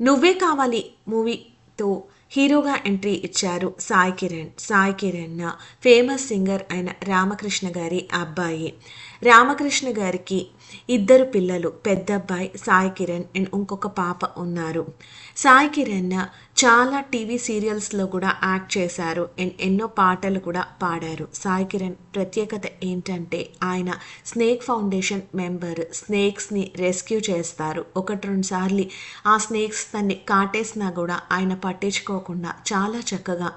నువ్వే కావాలి మూవీతో హీరోగా ఎంట్రీ ఇచ్చారు సాయి కిరణ్. సాయి కిరణ్ ఫేమస్ సింగర్ అయిన రామకృష్ణ గారి అబ్బాయి. రామకృష్ణ గారికి ఇద్దరు పిల్లలు, పెద్ద అబ్బాయి సాయి కిరణ్ అండ్ ఇంకొక పాప ఉన్నారు. సాయి కిరణ్ చాలా టీవీ సీరియల్స్లో కూడా యాక్ట్ చేశారు అండ్ ఎన్నో పాటలు కూడా పాడారు. సాయి కిరణ్ ప్రత్యేకత ఏంటంటే ఆయన స్నేక్ ఫౌండేషన్ మెంబర్. స్నేక్స్ని రెస్క్యూ చేస్తారు. ఒకటి రెండు సార్లు ఆ స్నేక్స్ తన్ని కాటేసినా కూడా ఆయన పట్టించుకోకుండా చాలా చక్కగా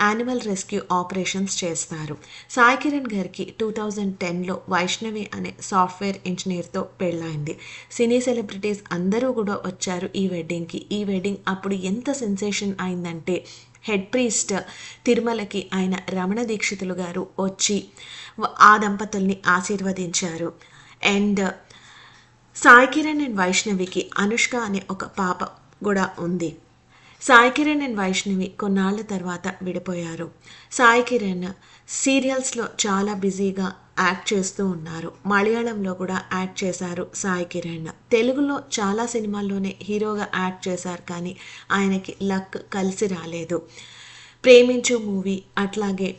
యానిమల్ రెస్క్యూ ఆపరేషన్స్ చేస్తారు. సాయి కిరణ్ గారికి 2010లో వైష్ణవి అనే సాఫ్ట్వేర్ ఇంజనీర్తో పెళ్ళైంది. సినీ సెలబ్రిటీస్ అందరూ కూడా వచ్చారు ఈ వెడ్డింగ్కి. ఈ వెడ్డింగ్ అప్పుడు ఎంత సెన్సేషన్ అయిందంటే హెడ్ ప్రీస్ట్ తిరుమలకి ఆయన రమణ దీక్షితులు గారు వచ్చి ఆ దంపతుల్ని ఆశీర్వదించారు. అండ్ సాయి కిరణ్ అండ్ వైష్ణవికి అనుష్క అనే ఒక పాప కూడా ఉంది. సాయి కిరణ్ అండ్ వైష్ణవి కొన్నాళ్ళ తర్వాత విడిపోయారు. సాయి కిరణ్ సీరియల్స్లో చాలా బిజీగా యాక్ట్ చేస్తూ ఉన్నారు. మలయాళంలో కూడా యాక్ట్ చేశారు సాయి కిరణ్. తెలుగులో చాలా సినిమాల్లోనే హీరోగా యాక్ట్ చేశారు, కానీ ఆయనకి లక్ కలిసి రాలేదు. ప్రేమించు మూవీ, అట్లాగే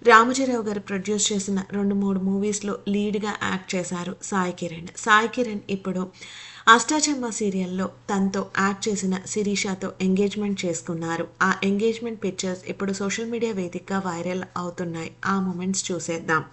రామోజీరావు గారు ప్రొడ్యూస్ చేసిన 2-3 మూవీస్లో లీడ్గా యాక్ట్ చేశారు సాయి కిరణ్. సాయి కిరణ్ ఇప్పుడు అష్టాచెమ్మ సీరియల్లో తనతో యాక్ట్ చేసిన శిరీషతో ఎంగేజ్మెంట్ చేసుకున్నారు. ఆ ఎంగేజ్మెంట్ పిక్చర్స్ ఇప్పుడు సోషల్ మీడియా వేదికగా వైరల్ అవుతున్నాయి. ఆ మూమెంట్స్ చూసేద్దాం.